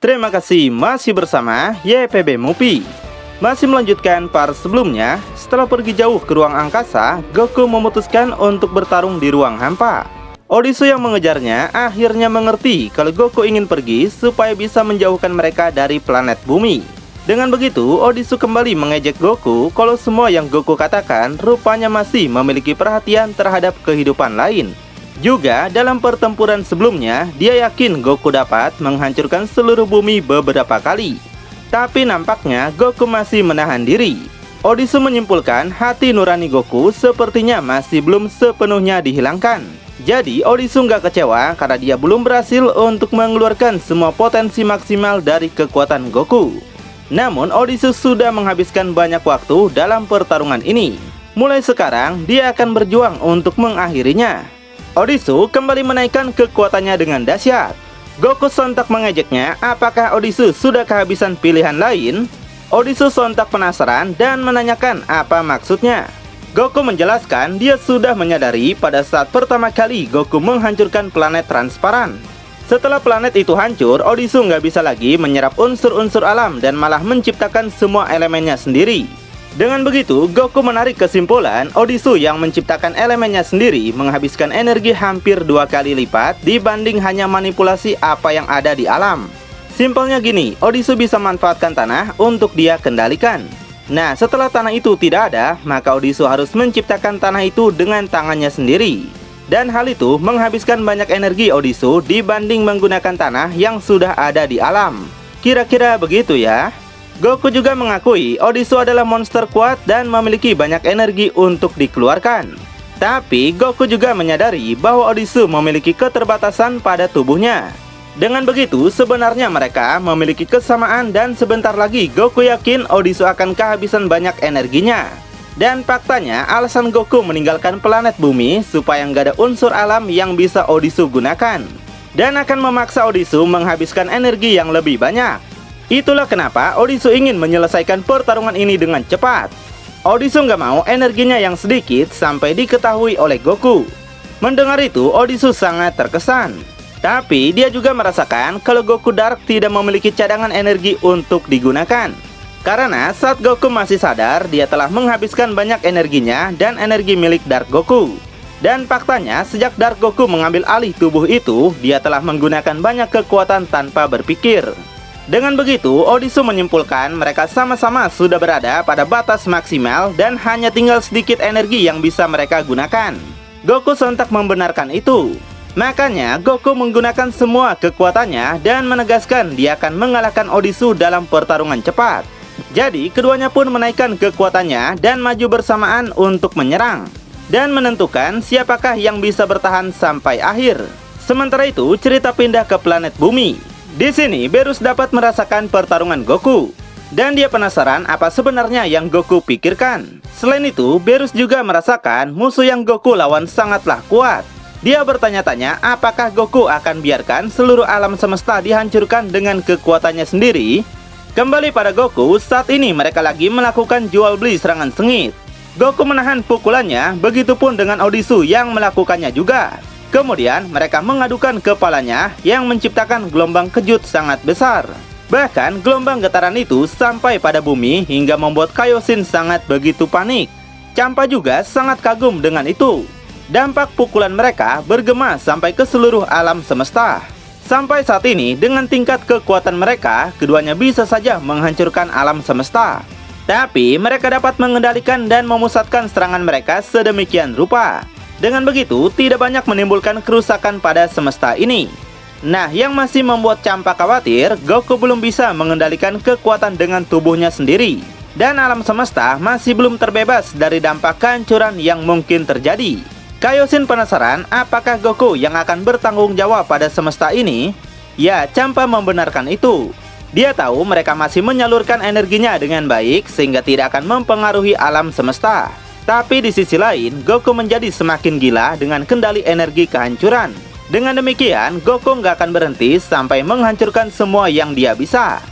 Terima kasih masih bersama YPB Movie. Masih melanjutkan part sebelumnya, setelah pergi jauh ke ruang angkasa, Goku memutuskan untuk bertarung di ruang hampa. Odissu yang mengejarnya akhirnya mengerti kalau Goku ingin pergi supaya bisa menjauhkan mereka dari planet bumi. Dengan begitu, Odissu kembali mengejek Goku kalau semua yang Goku katakan rupanya masih memiliki perhatian terhadap kehidupan lain. Juga dalam pertempuran sebelumnya, dia yakin Goku dapat menghancurkan seluruh bumi beberapa kali. Tapi nampaknya Goku masih menahan diri. Odissu menyimpulkan hati nurani Goku sepertinya masih belum sepenuhnya dihilangkan. Jadi Odissu nggak kecewa karena dia belum berhasil untuk mengeluarkan semua potensi maksimal dari kekuatan Goku. Namun Odissu sudah menghabiskan banyak waktu dalam pertarungan ini. Mulai sekarang dia akan berjuang untuk mengakhirinya. Odissu kembali menaikkan kekuatannya dengan dahsyat. Goku sontak mengejeknya, apakah Odissu sudah kehabisan pilihan lain? Odissu sontak penasaran dan menanyakan apa maksudnya. Goku menjelaskan dia sudah menyadari pada saat pertama kali Goku menghancurkan planet transparan. Setelah planet itu hancur, Odissu nggak bisa lagi menyerap unsur-unsur alam dan malah menciptakan semua elemennya sendiri. Dengan begitu, Goku menarik kesimpulan Odissu yang menciptakan elemennya sendiri menghabiskan energi hampir 2 kali lipat dibanding hanya manipulasi apa yang ada di alam. Simpelnya gini, Odissu bisa manfaatkan tanah untuk dia kendalikan. Nah, setelah tanah itu tidak ada, maka Odissu harus menciptakan tanah itu dengan tangannya sendiri. Dan hal itu menghabiskan banyak energi Odissu dibanding menggunakan tanah yang sudah ada di alam. Kira-kira begitu ya. Goku juga mengakui Odissu adalah monster kuat dan memiliki banyak energi untuk dikeluarkan. Tapi Goku juga menyadari bahwa Odissu memiliki keterbatasan pada tubuhnya. Dengan begitu, sebenarnya mereka memiliki kesamaan dan sebentar lagi Goku yakin Odissu akan kehabisan banyak energinya. Dan faktanya, alasan Goku meninggalkan planet bumi supaya nggak ada unsur alam yang bisa Odissu gunakan. Dan akan memaksa Odissu menghabiskan energi yang lebih banyak. Itulah kenapa Odissu ingin menyelesaikan pertarungan ini dengan cepat. Odissu nggak mau energinya yang sedikit sampai diketahui oleh Goku. Mendengar itu, Odissu sangat terkesan. Tapi dia juga merasakan kalau Goku Dark tidak memiliki cadangan energi untuk digunakan. Karena saat Goku masih sadar, dia telah menghabiskan banyak energinya dan energi milik Dark Goku. Dan faktanya, sejak Dark Goku mengambil alih tubuh itu, dia telah menggunakan banyak kekuatan tanpa berpikir. Dengan begitu, Odissu menyimpulkan mereka sama-sama sudah berada pada batas maksimal dan hanya tinggal sedikit energi yang bisa mereka gunakan. Goku sontak membenarkan itu. Makanya, Goku menggunakan semua kekuatannya dan menegaskan dia akan mengalahkan Odissu dalam pertarungan cepat. Jadi, keduanya pun menaikkan kekuatannya dan maju bersamaan untuk menyerang. Dan menentukan siapakah yang bisa bertahan sampai akhir. Sementara itu, cerita pindah ke planet bumi. Di sini, Beerus dapat merasakan pertarungan Goku. Dan dia penasaran apa sebenarnya yang Goku pikirkan. Selain itu, Beerus juga merasakan musuh yang Goku lawan sangatlah kuat. Dia bertanya-tanya apakah Goku akan biarkan seluruh alam semesta dihancurkan dengan kekuatannya sendiri. Kembali pada Goku, saat ini mereka lagi melakukan jual beli serangan sengit. Goku menahan pukulannya, begitupun dengan Odissu yang melakukannya juga. Kemudian mereka mengadukan kepalanya yang menciptakan gelombang kejut sangat besar. Bahkan gelombang getaran itu sampai pada bumi hingga membuat Kaioshin sangat begitu panik. Champa juga sangat kagum dengan itu. Dampak pukulan mereka bergema sampai ke seluruh alam semesta. Sampai saat ini dengan tingkat kekuatan mereka, keduanya bisa saja menghancurkan alam semesta. Tapi mereka dapat mengendalikan dan memusatkan serangan mereka sedemikian rupa. Dengan begitu, tidak banyak menimbulkan kerusakan pada semesta ini. Nah, yang masih membuat Champa khawatir, Goku belum bisa mengendalikan kekuatan dengan tubuhnya sendiri. Dan alam semesta masih belum terbebas dari dampak kehancuran yang mungkin terjadi. Kaioshin penasaran apakah Goku yang akan bertanggung jawab pada semesta ini? Ya, Champa membenarkan itu. Dia tahu mereka masih menyalurkan energinya dengan baik sehingga tidak akan mempengaruhi alam semesta. Tapi di sisi lain, Goku menjadi semakin gila dengan kendali energi kehancuran. Dengan demikian, Goku nggak akan berhenti sampai menghancurkan semua yang dia bisa.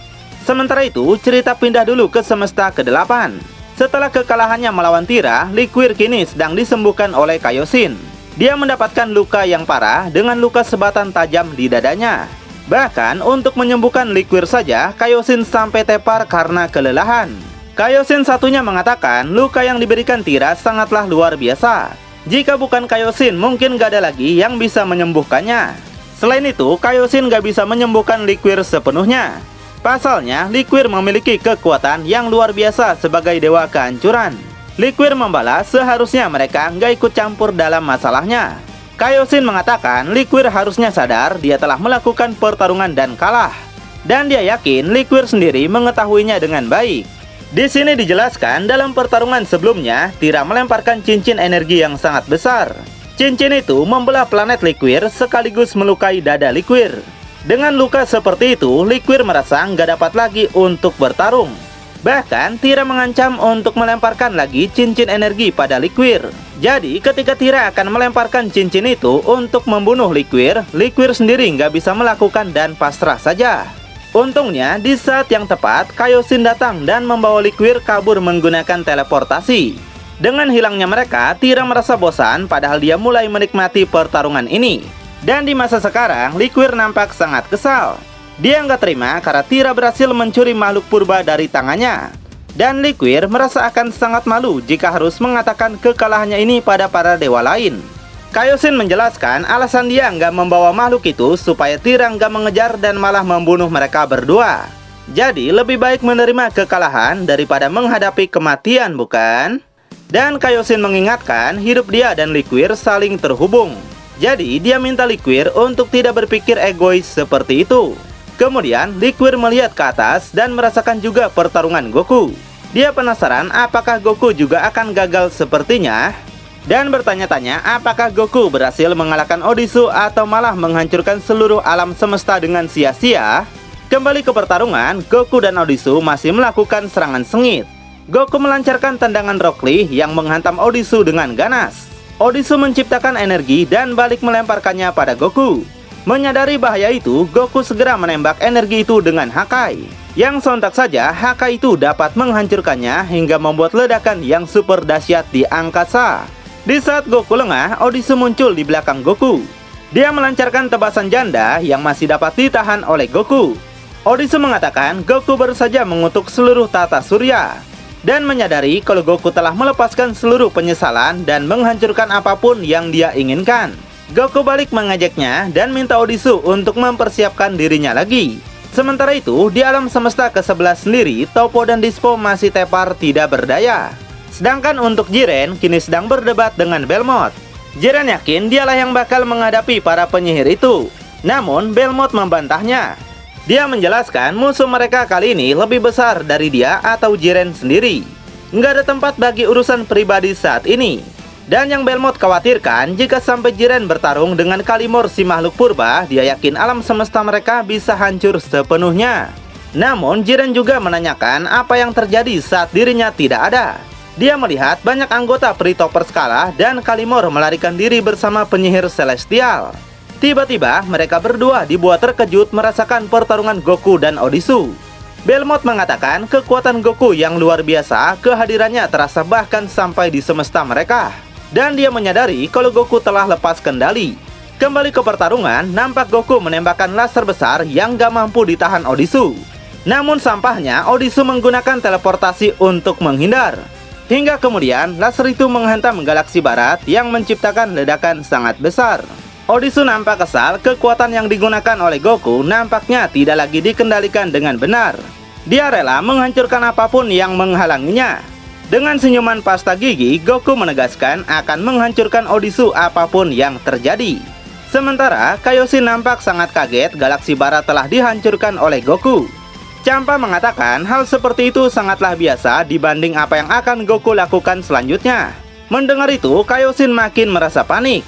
Sementara itu, cerita pindah dulu ke semesta ke-8. Setelah kekalahannya melawan Tira, Liquir kini sedang disembuhkan oleh Kaioshin. Dia mendapatkan luka yang parah dengan luka sebatan tajam di dadanya. Bahkan untuk menyembuhkan Liquir saja, Kaioshin sampai tepar karena kelelahan. Kaioshin satunya mengatakan luka yang diberikan Tira sangatlah luar biasa. Jika bukan Kaioshin, mungkin gak ada lagi yang bisa menyembuhkannya. Selain itu, Kaioshin gak bisa menyembuhkan Liquir sepenuhnya. Pasalnya, Liquir memiliki kekuatan yang luar biasa sebagai dewa kehancuran. Liquir membalas seharusnya mereka nggak ikut campur dalam masalahnya. Kaioshin mengatakan Liquir harusnya sadar dia telah melakukan pertarungan dan kalah. Dan dia yakin Liquir sendiri mengetahuinya dengan baik. Di sini dijelaskan dalam pertarungan sebelumnya, Tira melemparkan cincin energi yang sangat besar. Cincin itu membelah planet Liquir sekaligus melukai dada Liquir. Dengan luka seperti itu, Liquir merasa nggak dapat lagi untuk bertarung. Bahkan, Tira mengancam untuk melemparkan lagi cincin energi pada Liquir. Jadi, ketika Tira akan melemparkan cincin itu untuk membunuh Liquir, Liquir sendiri nggak bisa melakukan dan pasrah saja. Untungnya, di saat yang tepat, Kaioshin datang dan membawa Liquir kabur menggunakan teleportasi. Dengan hilangnya mereka, Tira merasa bosan padahal dia mulai menikmati pertarungan ini. Dan di masa sekarang, Liquir nampak sangat kesal. Dia nggak terima karena Tira berhasil mencuri makhluk purba dari tangannya. Dan Liquir merasa akan sangat malu jika harus mengatakan kekalahannya ini pada para dewa lain. Kaioshin menjelaskan alasan dia nggak membawa makhluk itu supaya Tira nggak mengejar dan malah membunuh mereka berdua. Jadi lebih baik menerima kekalahan daripada menghadapi kematian, bukan? Dan Kaioshin mengingatkan hidup dia dan Liquir saling terhubung. Jadi dia minta Liquir untuk tidak berpikir egois seperti itu. Kemudian Liquir melihat ke atas dan merasakan juga pertarungan Goku. Dia penasaran apakah Goku juga akan gagal sepertinya. Dan bertanya-tanya apakah Goku berhasil mengalahkan Odisu atau malah menghancurkan seluruh alam semesta dengan sia-sia. Kembali ke pertarungan, Goku dan Odisu masih melakukan serangan sengit. Goku melancarkan tendangan Rock Lee yang menghantam Odisu dengan ganas. Odisu menciptakan energi dan balik melemparkannya pada Goku. Menyadari bahaya itu, Goku segera menembak energi itu dengan Hakai. Yang sontak saja, Hakai itu dapat menghancurkannya hingga membuat ledakan yang super dahsyat di angkasa. Di saat Goku lengah, Odisu muncul di belakang Goku. Dia melancarkan tebasan janda yang masih dapat ditahan oleh Goku. Odisu mengatakan Goku baru saja mengutuk seluruh tata surya. Dan menyadari kalau Goku telah melepaskan seluruh penyesalan dan menghancurkan apapun yang dia inginkan. Goku balik mengajaknya dan minta Odisu untuk mempersiapkan dirinya lagi. Sementara itu, di alam semesta ke-11 sendiri, Toppo dan Dispo masih tepar tidak berdaya. Sedangkan untuk Jiren, kini sedang berdebat dengan Belmont. Jiren yakin dialah yang bakal menghadapi para penyihir itu. Namun, Belmont membantahnya. Dia menjelaskan musuh mereka kali ini lebih besar dari dia atau Jiren sendiri. Nggak ada tempat bagi urusan pribadi saat ini. Dan yang Belmont khawatirkan, jika sampai Jiren bertarung dengan Kalimor si makhluk purba, dia yakin alam semesta mereka bisa hancur sepenuhnya. Namun, Jiren juga menanyakan apa yang terjadi saat dirinya tidak ada. Dia melihat banyak anggota Peri-Toppers kalah dan Kalimor melarikan diri bersama penyihir Celestial. Tiba-tiba, mereka berdua dibuat terkejut merasakan pertarungan Goku dan Odisu. Belmont mengatakan kekuatan Goku yang luar biasa, kehadirannya terasa bahkan sampai di semesta mereka. Dan dia menyadari kalau Goku telah lepas kendali. Kembali ke pertarungan, nampak Goku menembakkan laser besar yang gak mampu ditahan Odisu. Namun sampahnya, Odisu menggunakan teleportasi untuk menghindar. Hingga kemudian, laser itu menghantam galaksi barat yang menciptakan ledakan sangat besar. Odisu nampak kesal, kekuatan yang digunakan oleh Goku nampaknya tidak lagi dikendalikan dengan benar. Dia rela menghancurkan apapun yang menghalanginya. Dengan senyuman pasta gigi, Goku menegaskan akan menghancurkan Odisu apapun yang terjadi. Sementara, Kaioshin nampak sangat kaget galaksi barat telah dihancurkan oleh Goku. Champa mengatakan hal seperti itu sangatlah biasa dibanding apa yang akan Goku lakukan selanjutnya. Mendengar itu, Kaioshin makin merasa panik.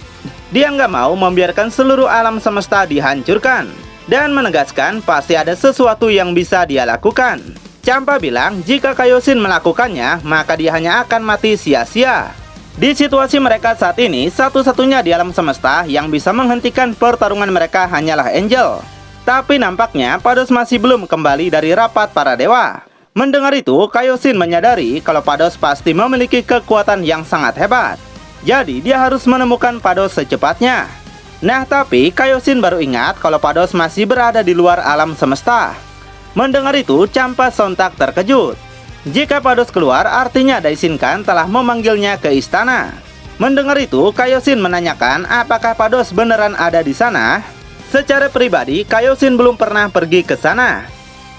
Dia nggak mau membiarkan seluruh alam semesta dihancurkan. Dan menegaskan pasti ada sesuatu yang bisa dia lakukan. Champa bilang jika Kaioshin melakukannya, maka dia hanya akan mati sia-sia. Di situasi mereka saat ini, satu-satunya di alam semesta yang bisa menghentikan pertarungan mereka hanyalah Angel. Tapi nampaknya Pados masih belum kembali dari rapat para dewa. Mendengar itu, Kaioshin menyadari kalau Pados pasti memiliki kekuatan yang sangat hebat. Jadi dia harus menemukan Pados secepatnya. Nah, tapi Kaioshin baru ingat kalau Pados masih berada di luar alam semesta. Mendengar itu, Champa sontak terkejut. Jika Pados keluar, artinya Daishinkan telah memanggilnya ke istana. Mendengar itu, Kaioshin menanyakan apakah Pados beneran ada di sana. Secara pribadi, Kaioshin belum pernah pergi ke sana.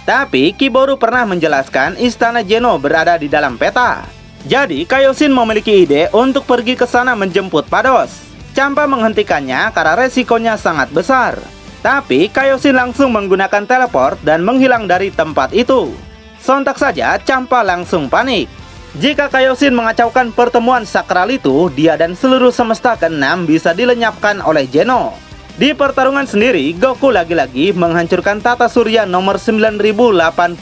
Tapi Kiboru pernah menjelaskan istana Geno berada di dalam peta. Jadi Kaioshin memiliki ide untuk pergi ke sana menjemput Pados. Champa menghentikannya karena resikonya sangat besar. Tapi Kaioshin langsung menggunakan teleport dan menghilang dari tempat itu. Sontak saja Champa langsung panik. Jika Kaioshin mengacaukan pertemuan sakral itu, dia dan seluruh semesta ke-6 bisa dilenyapkan oleh Geno. Di pertarungan sendiri, Goku lagi-lagi menghancurkan tata surya nomor 9086.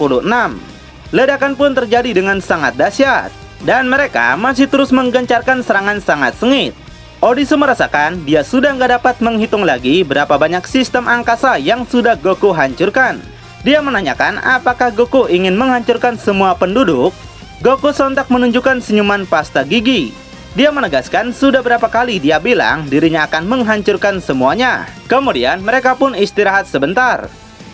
Ledakan pun terjadi dengan sangat dahsyat, dan mereka masih terus menggencarkan serangan sangat sengit. Odisu merasakan dia sudah nggak dapat menghitung lagi berapa banyak sistem angkasa yang sudah Goku hancurkan. Dia menanyakan apakah Goku ingin menghancurkan semua penduduk. Goku sontak menunjukkan senyuman pasta gigi. Dia menegaskan sudah berapa kali dia bilang dirinya akan menghancurkan semuanya. Kemudian mereka pun istirahat sebentar.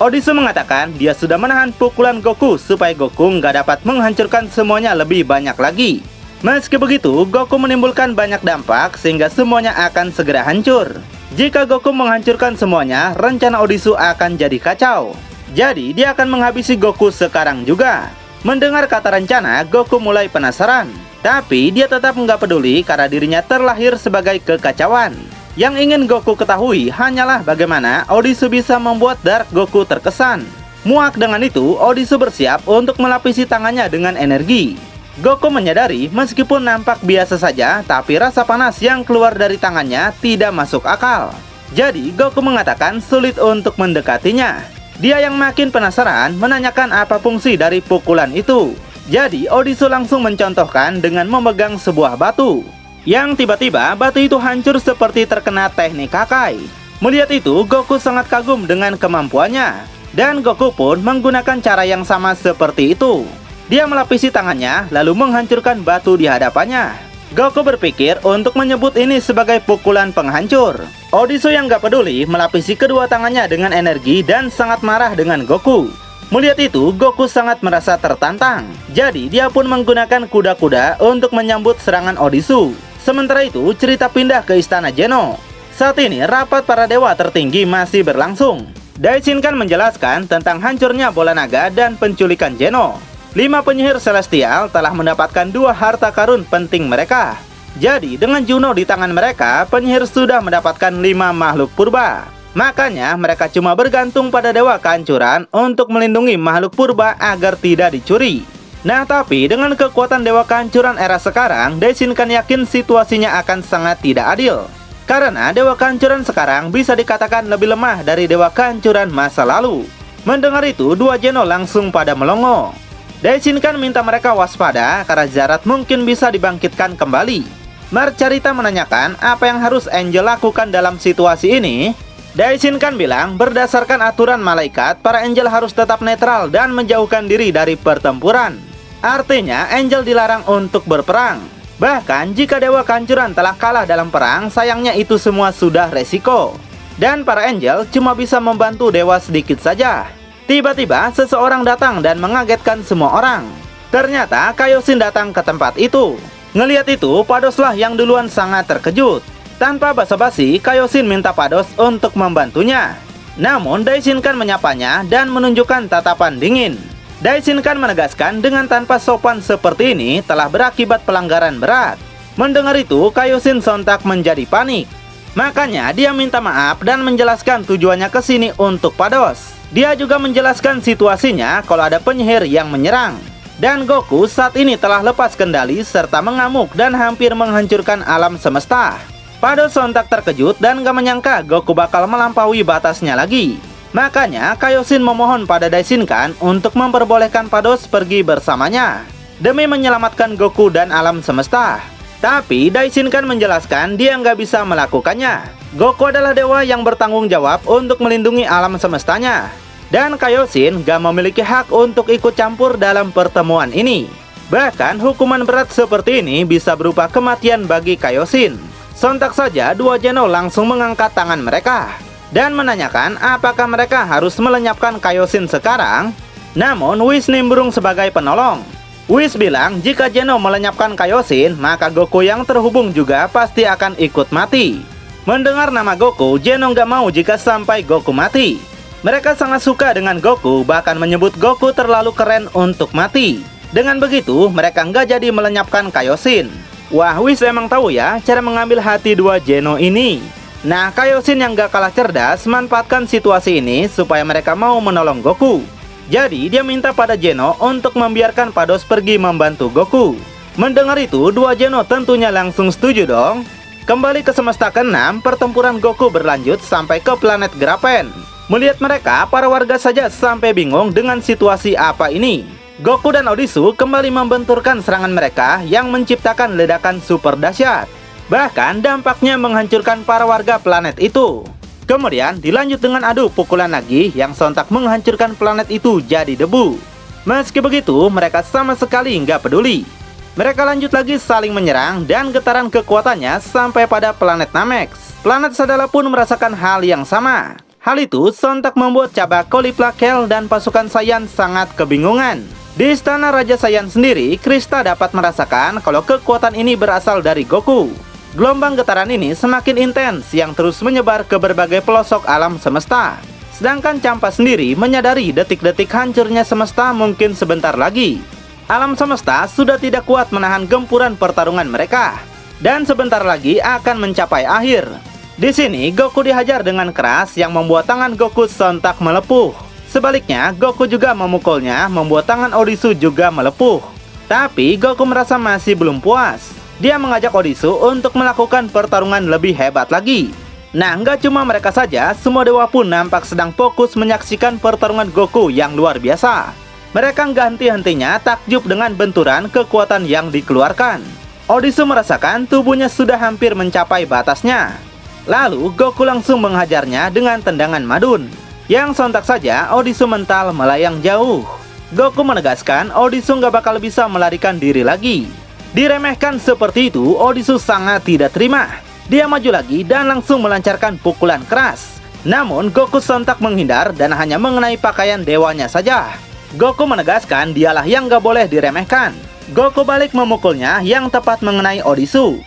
Odisu mengatakan dia sudah menahan pukulan Goku supaya Goku nggak dapat menghancurkan semuanya lebih banyak lagi. Meski begitu, Goku menimbulkan banyak dampak sehingga semuanya akan segera hancur. Jika Goku menghancurkan semuanya, rencana Odisu akan jadi kacau. Jadi dia akan menghabisi Goku sekarang juga. Mendengar kata rencana, Goku mulai penasaran. Tapi dia tetap nggak peduli karena dirinya terlahir sebagai kekacauan. Yang ingin Goku ketahui hanyalah bagaimana Odisu bisa membuat Dark Goku terkesan. Muak dengan itu, Odisu bersiap untuk melapisi tangannya dengan energi. Goku menyadari meskipun nampak biasa saja, tapi rasa panas yang keluar dari tangannya tidak masuk akal. Jadi Goku mengatakan sulit untuk mendekatinya. Dia yang makin penasaran menanyakan apa fungsi dari pukulan itu. Jadi Odisu langsung mencontohkan dengan memegang sebuah batu. Yang tiba-tiba batu itu hancur seperti terkena teknik Kakai. Melihat itu, Goku sangat kagum dengan kemampuannya. Dan Goku pun menggunakan cara yang sama seperti itu. Dia melapisi tangannya lalu menghancurkan batu di hadapannya. Goku berpikir untuk menyebut ini sebagai pukulan penghancur. Odisu yang gak peduli melapisi kedua tangannya dengan energi dan sangat marah dengan Goku. Melihat itu, Goku sangat merasa tertantang. Jadi dia pun menggunakan kuda-kuda untuk menyambut serangan Odisu. Sementara itu, cerita pindah ke istana Geno. Saat ini, rapat para dewa tertinggi masih berlangsung. Daishinkan menjelaskan tentang hancurnya bola naga dan penculikan Geno. 5 penyihir celestial telah mendapatkan 2 harta karun penting mereka. Jadi, dengan Juno di tangan mereka, penyihir sudah mendapatkan 5 makhluk purba. Makanya mereka cuma bergantung pada dewa kehancuran untuk melindungi makhluk purba agar tidak dicuri. Nah, tapi dengan kekuatan dewa kehancuran era sekarang, Daishinkan yakin situasinya akan sangat tidak adil. Karena dewa kehancuran sekarang bisa dikatakan lebih lemah dari dewa kehancuran masa lalu. Mendengar itu, 2 Geno langsung pada melongo. Daishinkan minta mereka waspada karena Zarat mungkin bisa dibangkitkan kembali. Marcarita menanyakan apa yang harus Angel lakukan dalam situasi ini. Daishinkan bilang berdasarkan aturan malaikat, para Angel harus tetap netral dan menjauhkan diri dari pertempuran. Artinya Angel dilarang untuk berperang. Bahkan jika dewa kehancuran telah kalah dalam perang, sayangnya itu semua sudah resiko. Dan para Angel cuma bisa membantu dewa sedikit saja. Tiba-tiba seseorang datang dan mengagetkan semua orang. Ternyata Kaioshin datang ke tempat itu. Ngelihat itu, Padoslah yang duluan sangat terkejut. Tanpa basa-basi, Kaioshin minta Pados untuk membantunya. Namun Daishinkan menyapanya dan menunjukkan tatapan dingin. Daishinkan menegaskan dengan tanpa sopan seperti ini telah berakibat pelanggaran berat. Mendengar itu, Kaioshin sontak menjadi panik. Makanya dia minta maaf dan menjelaskan tujuannya ke sini untuk Pados. Dia juga menjelaskan situasinya kalau ada penyihir yang menyerang. Dan Goku saat ini telah lepas kendali serta mengamuk dan hampir menghancurkan alam semesta. Pados sontak terkejut dan gak menyangka Goku bakal melampaui batasnya lagi. Makanya Kaioshin memohon pada Daishinkan untuk memperbolehkan Pados pergi bersamanya demi menyelamatkan Goku dan alam semesta. Tapi Daishinkan menjelaskan dia nggak bisa melakukannya. Goku adalah dewa yang bertanggung jawab untuk melindungi alam semestanya. Dan Kaioshin gak memiliki hak untuk ikut campur dalam pertemuan ini. Bahkan hukuman berat seperti ini bisa berupa kematian bagi Kaioshin. Sontak saja dua Geno langsung mengangkat tangan mereka dan menanyakan apakah mereka harus melenyapkan Kaioshin sekarang. Namun Whis nimbrung sebagai penolong. Whis bilang jika Geno melenyapkan Kaioshin, maka Goku yang terhubung juga pasti akan ikut mati. Mendengar nama Goku, Geno nggak mau jika sampai Goku mati. Mereka sangat suka dengan Goku, bahkan menyebut Goku terlalu keren untuk mati. Dengan begitu, mereka nggak jadi melenyapkan Kaioshin. Wah, Whis emang tahu ya cara mengambil hati dua Geno ini. Nah, Kaioshin yang gak kalah cerdas manfaatkan situasi ini supaya mereka mau menolong Goku. Jadi, dia minta pada Geno untuk membiarkan Pados pergi membantu Goku. Mendengar itu, dua Geno tentunya langsung setuju dong. Kembali ke semesta ke-6, pertempuran Goku berlanjut sampai ke planet Grapen. Melihat mereka, para warga saja sampai bingung dengan situasi apa ini. Goku dan Odisu kembali membenturkan serangan mereka yang menciptakan ledakan super dahsyat. Bahkan dampaknya menghancurkan para warga planet itu. Kemudian dilanjut dengan adu pukulan lagi yang sontak menghancurkan planet itu jadi debu. Meski begitu, mereka sama sekali nggak peduli. Mereka lanjut lagi saling menyerang dan getaran kekuatannya sampai pada planet Namex. Planet Sadala pun merasakan hal yang sama. Hal itu sontak membuat cabak Caulifla dan pasukan Saiyan sangat kebingungan. Di istana Raja Saiyan sendiri, Krista dapat merasakan kalau kekuatan ini berasal dari Goku. Gelombang getaran ini semakin intens yang terus menyebar ke berbagai pelosok alam semesta. Sedangkan Champa sendiri menyadari detik-detik hancurnya semesta mungkin sebentar lagi. Alam semesta sudah tidak kuat menahan gempuran pertarungan mereka. Dan sebentar lagi akan mencapai akhir. Di sini, Goku dihajar dengan keras yang membuat tangan Goku sontak melepuh. Sebaliknya, Goku juga memukulnya, membuat tangan Odisu juga melepuh. Tapi, Goku merasa masih belum puas. Dia mengajak Odisu untuk melakukan pertarungan lebih hebat lagi. Nah, nggak cuma mereka saja, semua dewa pun nampak sedang fokus menyaksikan pertarungan Goku yang luar biasa. Mereka nggak henti-hentinya takjub dengan benturan kekuatan yang dikeluarkan. Odisu merasakan tubuhnya sudah hampir mencapai batasnya. Lalu, Goku langsung menghajarnya dengan tendangan madun. Yang sontak saja Odisu mental melayang jauh. Goku menegaskan Odisu nggak bakal bisa melarikan diri lagi. Diremehkan seperti itu, Odisu sangat tidak terima. Dia maju lagi dan langsung melancarkan pukulan keras. Namun Goku sontak menghindar dan hanya mengenai pakaian dewanya saja. Goku menegaskan dialah yang nggak boleh diremehkan. Goku balik memukulnya yang tepat mengenai Odisu.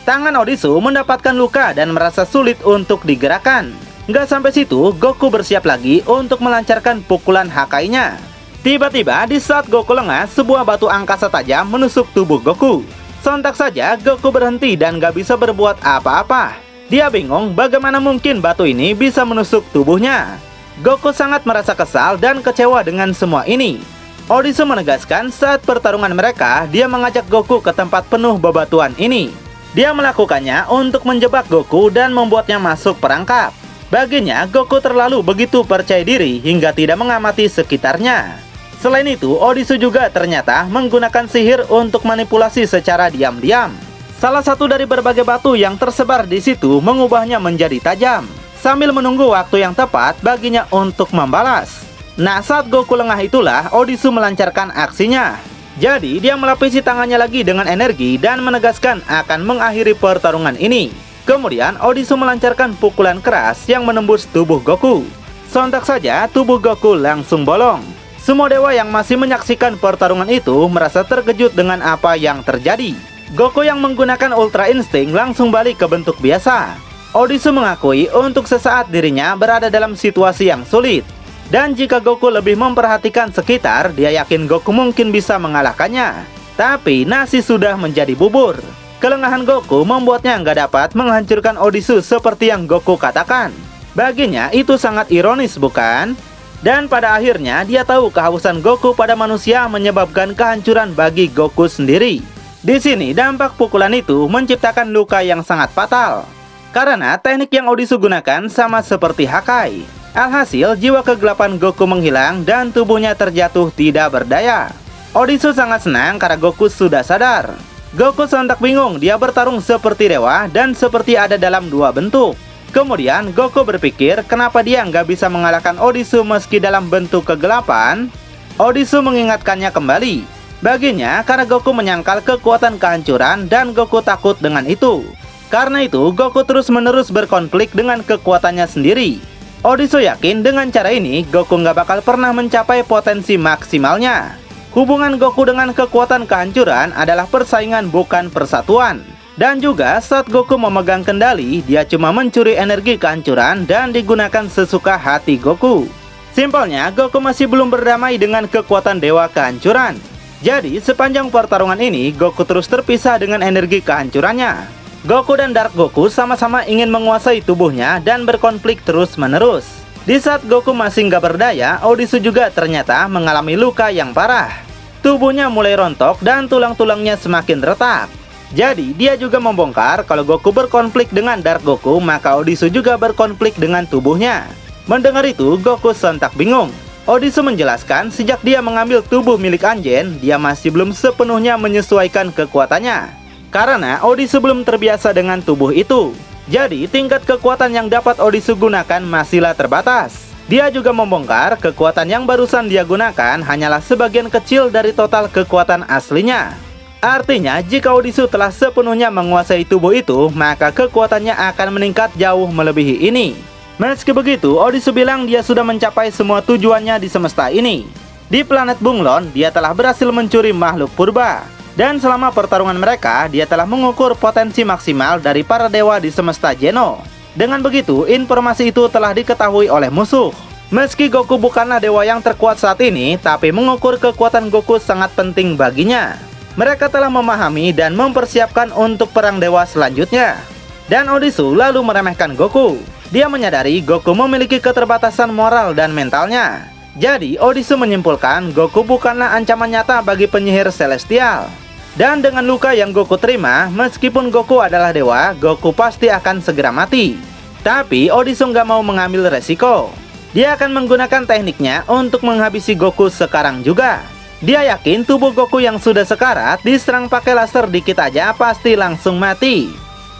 Tangan Odisu mendapatkan luka dan merasa sulit untuk digerakkan. Nggak sampai situ, Goku bersiap lagi untuk melancarkan pukulan Hakai-nya. Tiba-tiba di saat Goku lengah, sebuah batu angkasa tajam menusuk tubuh Goku. Sontak saja Goku berhenti dan nggak bisa berbuat apa-apa. Dia bingung bagaimana mungkin batu ini bisa menusuk tubuhnya. Goku sangat merasa kesal dan kecewa dengan semua ini. Odisu menegaskan saat pertarungan mereka, dia mengajak Goku ke tempat penuh bebatuan ini. Dia melakukannya untuk menjebak Goku dan membuatnya masuk perangkap. Baginya, Goku terlalu begitu percaya diri hingga tidak mengamati sekitarnya. Selain itu, Odisu juga ternyata menggunakan sihir untuk manipulasi secara diam-diam. Salah satu dari berbagai batu yang tersebar di situ mengubahnya menjadi tajam, sambil menunggu waktu yang tepat baginya untuk membalas. Nah, saat Goku lengah itulah Odisu melancarkan aksinya. Jadi, dia melapisi tangannya lagi dengan energi dan menegaskan akan mengakhiri pertarungan ini. Kemudian Odisu melancarkan pukulan keras yang menembus tubuh Goku. Sontak saja tubuh Goku langsung bolong. Semua dewa yang masih menyaksikan pertarungan itu merasa terkejut dengan apa yang terjadi. Goku yang menggunakan Ultra Instinct langsung balik ke bentuk biasa. Odisu mengakui untuk sesaat dirinya berada dalam situasi yang sulit. Dan jika Goku lebih memperhatikan sekitar, dia yakin Goku mungkin bisa mengalahkannya. Tapi nasi sudah menjadi bubur. Kelengahan Goku membuatnya nggak dapat menghancurkan Odisu seperti yang Goku katakan. Baginya itu sangat ironis, bukan? Dan pada akhirnya dia tahu kehausan Goku pada manusia menyebabkan kehancuran bagi Goku sendiri. Di sini dampak pukulan itu menciptakan luka yang sangat fatal. Karena teknik yang Odisu gunakan sama seperti Hakai. Alhasil jiwa kegelapan Goku menghilang dan tubuhnya terjatuh tidak berdaya. Odisu sangat senang karena Goku sudah sadar. Goku sontak bingung, dia bertarung seperti dewa dan seperti ada dalam dua bentuk. Kemudian Goku berpikir kenapa dia nggak bisa mengalahkan Odisu meski dalam bentuk kegelapan. Odisu mengingatkannya kembali. Baginya karena Goku menyangkal kekuatan kehancuran dan Goku takut dengan itu. Karena itu, Goku terus-menerus berkonflik dengan kekuatannya sendiri. Odisu yakin dengan cara ini, Goku nggak bakal pernah mencapai potensi maksimalnya. Hubungan Goku dengan kekuatan kehancuran adalah persaingan bukan persatuan. Dan juga saat Goku memegang kendali, dia cuma mencuri energi kehancuran dan digunakan sesuka hati Goku. Simpelnya, Goku masih belum berdamai dengan kekuatan dewa kehancuran. Jadi, sepanjang pertarungan ini, Goku terus terpisah dengan energi kehancurannya. Goku dan Dark Goku sama-sama ingin menguasai tubuhnya dan berkonflik terus-menerus. Di saat Goku masih nggak berdaya, Odisu juga ternyata mengalami luka yang parah. Tubuhnya mulai rontok dan tulang-tulangnya semakin retak. Jadi, dia juga membongkar kalau Goku berkonflik dengan Dark Goku, maka Odisu juga berkonflik dengan tubuhnya. Mendengar itu, Goku sontak bingung. Odisu menjelaskan sejak dia mengambil tubuh milik Anjen, dia masih belum sepenuhnya menyesuaikan kekuatannya. Karena Odisu belum terbiasa dengan tubuh itu. Jadi tingkat kekuatan yang dapat Odisu gunakan masihlah terbatas. Dia juga membongkar kekuatan yang barusan dia gunakan hanyalah sebagian kecil dari total kekuatan aslinya. Artinya jika Odisu telah sepenuhnya menguasai tubuh itu, maka kekuatannya akan meningkat jauh melebihi ini. Meski begitu, Odisu bilang dia sudah mencapai semua tujuannya di semesta ini. Di planet Bunglon, dia telah berhasil mencuri makhluk purba. Dan selama pertarungan mereka, dia telah mengukur potensi maksimal dari para dewa di semesta Geno. Dengan begitu, informasi itu telah diketahui oleh musuh. Meski Goku bukanlah dewa yang terkuat saat ini, tapi mengukur kekuatan Goku sangat penting baginya. Mereka telah memahami dan mempersiapkan untuk perang dewa selanjutnya. Dan Odisu lalu meremehkan Goku. Dia menyadari Goku memiliki keterbatasan moral dan mentalnya. Jadi, Odisu menyimpulkan Goku bukanlah ancaman nyata bagi penyihir celestial. Dan dengan luka yang Goku terima, meskipun Goku adalah dewa, Goku pasti akan segera mati. Tapi Odisu nggak mau mengambil resiko. Dia akan menggunakan tekniknya untuk menghabisi Goku sekarang juga. Dia yakin tubuh Goku yang sudah sekarat diserang pakai laser dikit aja pasti langsung mati.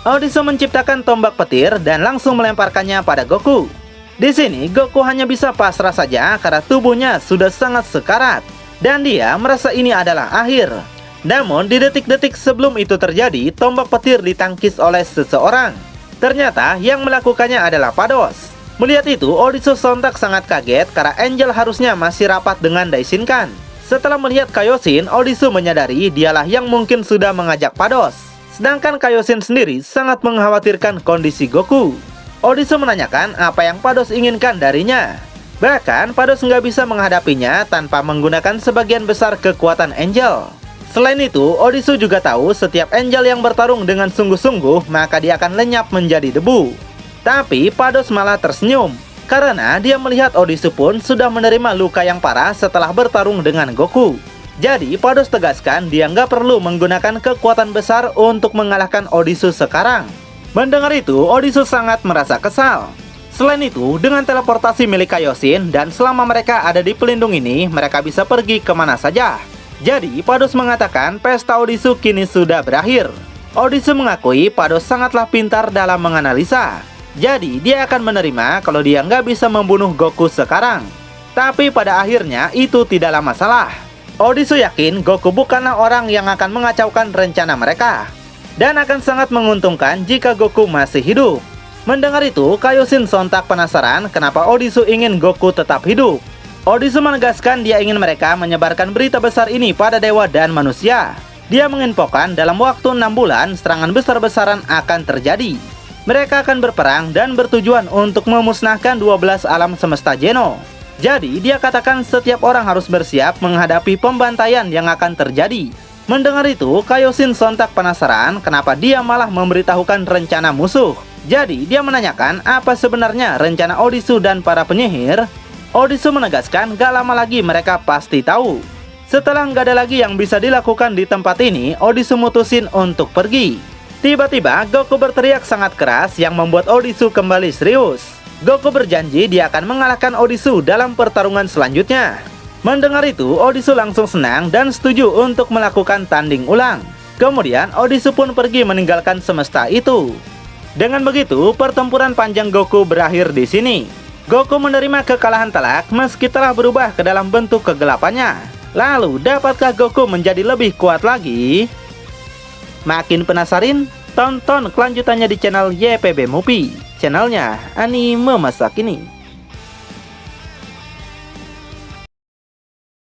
Odisu menciptakan tombak petir dan langsung melemparkannya pada Goku. Di sini Goku hanya bisa pasrah saja karena tubuhnya sudah sangat sekarat. Dan dia merasa ini adalah akhir. Namun di detik-detik sebelum itu terjadi, tombak petir ditangkis oleh seseorang. Ternyata yang melakukannya adalah Pados. Melihat itu, Odisu sontak sangat kaget karena Angel harusnya masih rapat dengan Daishinkan. Setelah melihat Kaioshin, Odisu menyadari dialah yang mungkin sudah mengajak Pados. Sedangkan Kaioshin sendiri sangat mengkhawatirkan kondisi Goku. Odisu menanyakan apa yang Pados inginkan darinya. Bahkan Pados nggak bisa menghadapinya tanpa menggunakan sebagian besar kekuatan Angel. Selain itu, Odisu juga tahu setiap Angel yang bertarung dengan sungguh-sungguh, maka dia akan lenyap menjadi debu. Tapi Pados malah tersenyum, karena dia melihat Odisu pun sudah menerima luka yang parah setelah bertarung dengan Goku. Jadi Pados tegaskan dia nggak perlu menggunakan kekuatan besar untuk mengalahkan Odisu sekarang. Mendengar itu, Odisu sangat merasa kesal. Selain itu, dengan teleportasi milik Kaioshin dan selama mereka ada di pelindung ini, mereka bisa pergi kemana saja. Jadi, Pados mengatakan pesta Odisu kini sudah berakhir. Odisu mengakui Pados sangatlah pintar dalam menganalisa. Jadi, dia akan menerima kalau dia nggak bisa membunuh Goku sekarang. Tapi pada akhirnya itu tidaklah masalah. Odisu yakin Goku bukanlah orang yang akan mengacaukan rencana mereka. Dan akan sangat menguntungkan jika Goku masih hidup. Mendengar itu, Kaioshin sontak penasaran kenapa Odisu ingin Goku tetap hidup. Odisu menegaskan dia ingin mereka menyebarkan berita besar ini pada dewa dan manusia. Dia menginfokan dalam waktu 6 bulan serangan besar-besaran akan terjadi. Mereka akan berperang dan bertujuan untuk memusnahkan 12 alam semesta Geno. Jadi dia katakan setiap orang harus bersiap menghadapi pembantaian yang akan terjadi. Mendengar itu, Kaioshin sontak penasaran kenapa dia malah memberitahukan rencana musuh. Jadi dia menanyakan apa sebenarnya rencana Odisu dan para penyihir. Odisu menegaskan gak lama lagi mereka pasti tahu. Setelah nggak ada lagi yang bisa dilakukan di tempat ini, Odisu mutusin untuk pergi. Tiba-tiba Goku berteriak sangat keras yang membuat Odisu kembali serius. Goku berjanji dia akan mengalahkan Odisu dalam pertarungan selanjutnya. Mendengar itu, Odisu langsung senang dan setuju untuk melakukan tanding ulang. Kemudian Odisu pun pergi meninggalkan semesta itu. Dengan begitu, pertempuran panjang Goku berakhir di sini. Goku menerima kekalahan telak meski telah berubah ke dalam bentuk kegelapannya. Lalu, dapatkah Goku menjadi lebih kuat lagi? Makin penasaran? Tonton kelanjutannya di channel YPB Movie, channelnya anime masa kini.